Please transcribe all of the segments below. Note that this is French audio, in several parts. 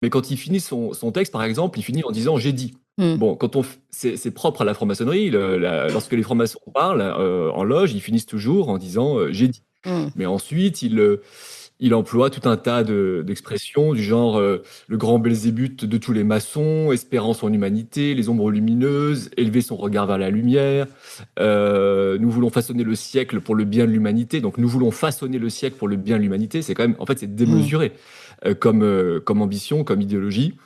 Mais quand il finit son texte, par exemple, il finit en disant: «J'ai dit». Mmh. Bon, quand on f c'est propre à la franc-maçonnerie, lorsque les francs-maçons parlent, en loge, ils finissent toujours en disant, «J'ai dit». Mmh. Mais ensuite, il emploie tout un tas d'expressions du genre, le grand Belzébuth de tous les maçons, espérance en humanité, les ombres lumineuses, élever son regard vers la lumière, nous voulons façonner le siècle pour le bien de l'humanité. Donc nous voulons façonner le siècle pour le bien de l'humanité. C'est quand même, en fait, c'est Mmh. démesuré, comme ambition, comme idéologie.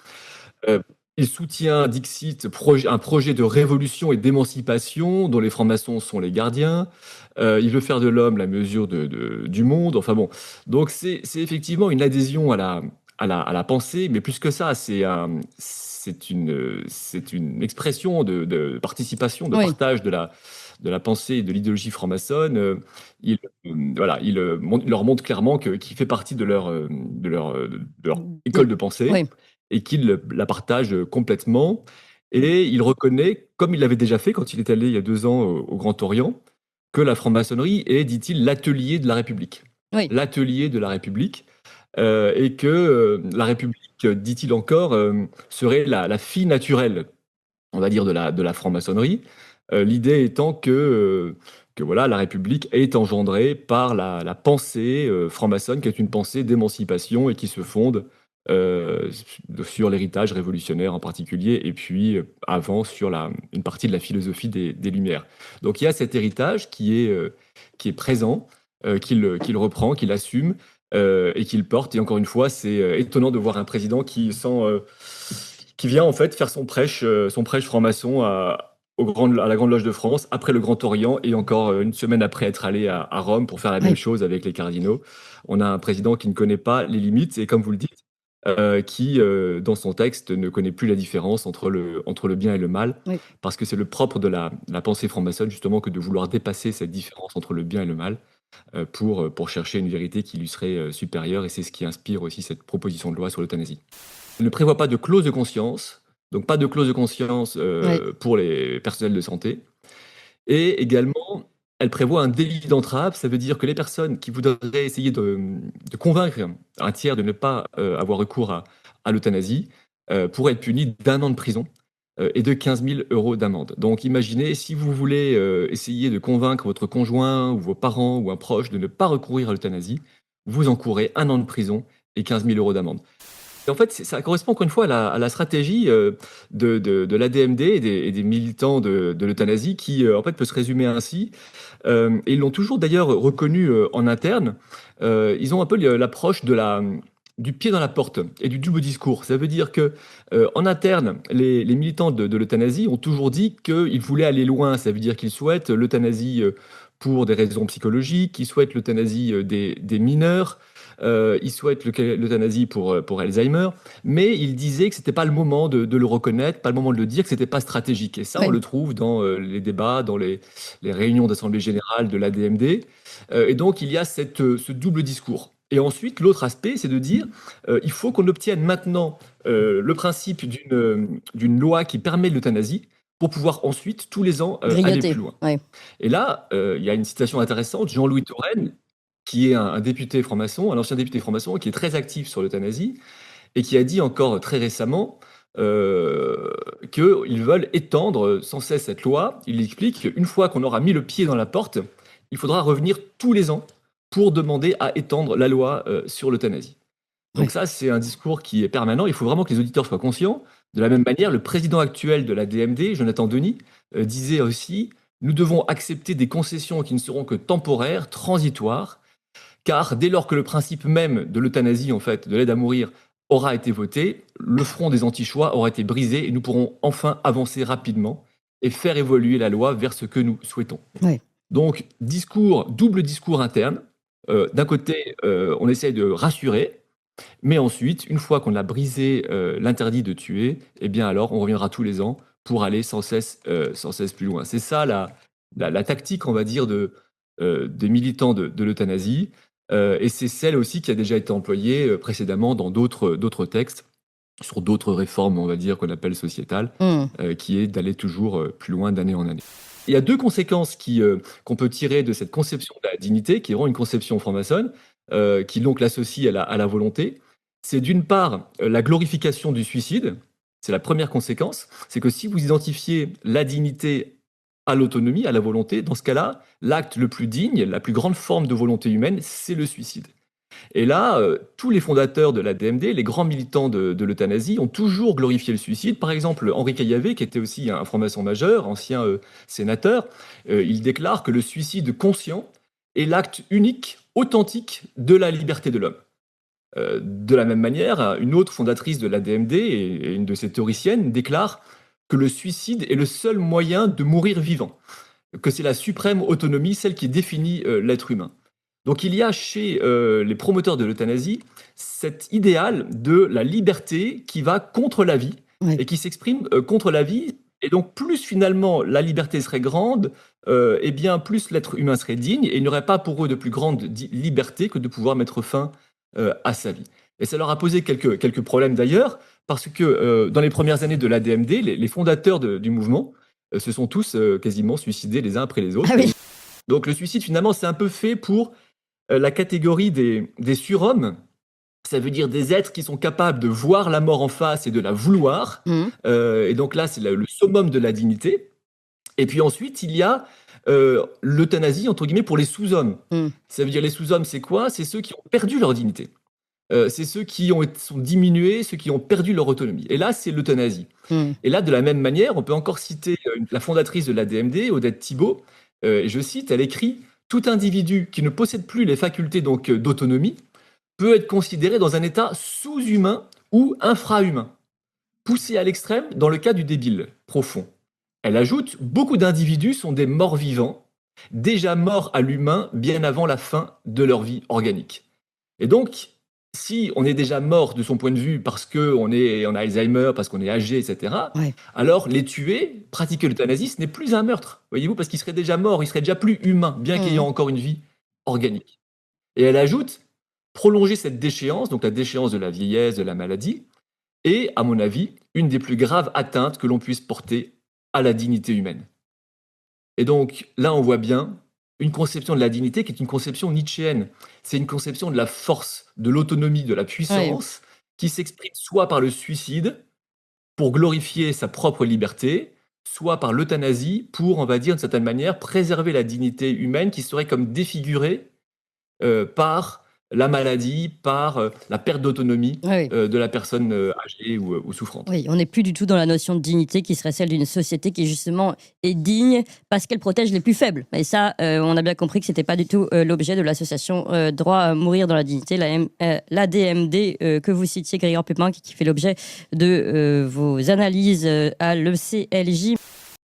Euh, il soutient, dixit, un projet de révolution et d'émancipation dont les francs-maçons sont les gardiens. Il veut faire de l'homme la mesure du monde. Enfin bon, donc c'est effectivement une adhésion à la pensée, mais plus que ça, c'est une expression de participation, de Oui. partage de la pensée et de l'idéologie franc-maçonne. Voilà, il leur montre clairement qu'il fait partie de leur De école de pensée oui. et qu'il la partage complètement. Et il reconnaît, comme il l'avait déjà fait quand il est allé il y a 2 ans au Grand Orient, que la franc-maçonnerie est, dit-il, l'atelier de la République. Oui. L'atelier de la République, et que la République, dit-il encore, serait la fille naturelle, on va dire, de la franc-maçonnerie. L'idée étant que voilà, la République est engendrée par la pensée franc-maçonne, qui est une pensée d'émancipation et qui se fonde sur l'héritage révolutionnaire en particulier, et puis avant sur une partie de la philosophie des Lumières. Donc il y a cet héritage qui est présent, qu'il reprend, qu'il assume, et qu'il porte. Et encore une fois, c'est étonnant de voir un président qui vient en fait faire son prêche franc-maçon à la Grande Loge de France, après le Grand Orient, et encore une semaine après être allé à Rome pour faire la même Oui. chose avec les cardinaux. On a un président qui ne connaît pas les limites, et comme vous le dites, qui, dans son texte, ne connaît plus la différence entre le bien et le mal, Oui. parce que c'est le propre de la pensée franc-maçonne, justement, que de vouloir dépasser cette différence entre le bien et le mal, pour chercher une vérité qui lui serait supérieure, et c'est ce qui inspire aussi cette proposition de loi sur l'euthanasie. Elle ne prévoit pas de clause de conscience, donc pas de clause de conscience Oui. pour les personnels de santé. Et également, elle prévoit un délit d'entrave. Ça veut dire que les personnes qui voudraient essayer de convaincre un tiers de ne pas avoir recours à l'euthanasie pourraient être punies d'1 an de prison et de 15 000 euros d'amende. Donc imaginez, si vous voulez essayer de convaincre votre conjoint ou vos parents ou un proche de ne pas recourir à l'euthanasie, vous encourez 1 an de prison et 15 000 euros d'amende. Et en fait, ça correspond encore une fois à la stratégie de l'ADMD et des militants de l'euthanasie qui, en fait, peut se résumer ainsi. Et ils l'ont toujours d'ailleurs reconnu en interne. Ils ont un peu l'approche du pied dans la porte et du double discours. Ça veut dire que en interne, les militants de l'euthanasie ont toujours dit qu'ils voulaient aller loin. Ça veut dire qu'ils souhaitent l'euthanasie pour des raisons psychologiques, qu'ils souhaitent l'euthanasie des mineurs, ils souhaitent l'euthanasie pour Alzheimer, mais ils disaient que c'était pas le moment de le reconnaître, pas le moment de le dire, que c'était pas stratégique. Et ça, on Oui. le trouve dans les débats, dans les réunions d'assemblée générale de l'ADMD. Et donc, il y a ce double discours. Et ensuite, l'autre aspect, c'est de dire il faut qu'on obtienne maintenant le principe d'une loi qui permet l'euthanasie pour pouvoir ensuite, tous les ans, aller plus Grignoter. loin. Oui. Et là, il y a une citation intéressante, Jean-Louis Touraine, qui est un député franc-maçon, un ancien député franc-maçon, qui est très actif sur l'euthanasie, et qui a dit encore très récemment qu'ils veulent étendre sans cesse cette loi. Il explique qu'une fois qu'on aura mis le pied dans la porte, il faudra revenir tous les ans pour demander à étendre la loi sur l'euthanasie. Donc Oui. ça, c'est un discours qui est permanent. Il faut vraiment que les auditeurs soient conscients. De la même manière, le président actuel de la DMD, Jonathan Denis, disait aussi: nous devons accepter des concessions qui ne seront que temporaires, transitoires, car dès lors que le principe même de l'euthanasie, en fait, de l'aide à mourir, aura été voté, le front des anti-choix aura été brisé et nous pourrons enfin avancer rapidement et faire évoluer la loi vers ce que nous souhaitons. Oui. Donc, double discours interne. D'un côté, on essaye de rassurer, mais ensuite, une fois qu'on a brisé l'interdit de tuer, eh bien alors, on reviendra tous les ans pour aller sans cesse plus loin. C'est ça la tactique, on va dire, des militants de l'euthanasie. Et c'est celle aussi qui a déjà été employée précédemment dans d'autres textes, sur d'autres réformes, on va dire, qu'on appelle sociétales, Mmh. qui est d'aller toujours plus loin d'année en année. Il y a deux conséquences qu'on peut tirer de cette conception de la dignité, qui est vraiment une conception franc-maçonne, qui donc l'associe à la volonté. c'est d'une part la glorification du suicide, c'est la première conséquence, c'est que si vous identifiez la dignité à l'autonomie, à la volonté, dans ce cas-là, l'acte le plus digne, la plus grande forme de volonté humaine, c'est le suicide. Et là, tous les fondateurs de la DMD, les grands militants de l'euthanasie, ont toujours glorifié le suicide. Par exemple, Henri Caillavet, qui était aussi un franc-maçon majeur, ancien sénateur, il déclare que le suicide conscient est l'acte unique, authentique de la liberté de l'homme. De la même manière, une autre fondatrice de la DMD et une de ses théoriciennes déclare que le suicide est le seul moyen de mourir vivant, que c'est la suprême autonomie, celle qui définit l'être humain. Donc il y a chez les promoteurs de l'euthanasie cet idéal de la liberté qui va contre la vie Oui. et qui s'exprime contre la vie. Et donc plus finalement la liberté serait grande, et bien plus l'être humain serait digne, et il n'y aurait pas pour eux de plus grande liberté que de pouvoir mettre fin à sa vie. Et ça leur a posé quelques problèmes d'ailleurs, parce que dans les premières années de l'ADMD, les fondateurs du mouvement se sont tous quasiment suicidés les uns après les autres. Ah oui. Donc le suicide finalement c'est un peu fait pour la catégorie des surhommes. Ça veut dire des êtres qui sont capables de voir la mort en face et de la vouloir. Mmh. Et donc là, c'est le summum de la dignité. Et puis ensuite, il y a l'euthanasie, entre guillemets, pour les sous-hommes. Mmh. Ça veut dire les sous-hommes, c'est quoi? C'est ceux qui ont perdu leur dignité. C'est ceux qui sont diminués, ceux qui ont perdu leur autonomie. Et là, c'est l'euthanasie. Mmh. Et là, de la même manière, on peut encore citer la fondatrice de l'ADMD, Odette Thibault. Je cite, elle écrit « Tout individu qui ne possède plus les facultés donc d'autonomie peut être considéré dans un état sous-humain ou infra-humain, poussé à l'extrême dans le cas du débile profond. » Elle ajoute « Beaucoup d'individus sont des morts vivants, déjà morts à l'humain bien avant la fin de leur vie organique. » Et donc, si on est déjà mort de son point de vue parce qu'on a Alzheimer, parce qu'on est âgé, etc., Ouais. alors les tuer, pratiquer l'euthanasie, ce n'est plus un meurtre, voyez-vous, parce qu'ils seraient déjà morts, ils seraient déjà plus humains, bien qu'ayant encore une vie organique. Et elle ajoute, prolonger cette déchéance, donc la déchéance de la vieillesse, de la maladie, est, à mon avis, une des plus graves atteintes que l'on puisse porter à la dignité humaine. Et donc là, on voit bien une conception de la dignité qui est une conception nietzschéenne. C'est une conception de la force, de l'autonomie, de la puissance, qui s'exprime soit par le suicide, pour glorifier sa propre liberté, soit par l'euthanasie, pour, on va dire, d'une certaine manière, préserver la dignité humaine qui serait comme défigurée par la maladie, par la perte d'autonomie Oui. de la personne âgée ou souffrante. Oui, on n'est plus du tout dans la notion de dignité qui serait celle d'une société qui justement est digne parce qu'elle protège les plus faibles. Et ça, on a bien compris que c'était pas du tout l'objet de l'association Droit à mourir dans la dignité, l'ADMD que vous citiez, Grégoire Pépin, qui fait l'objet de vos analyses à l'ECLJ.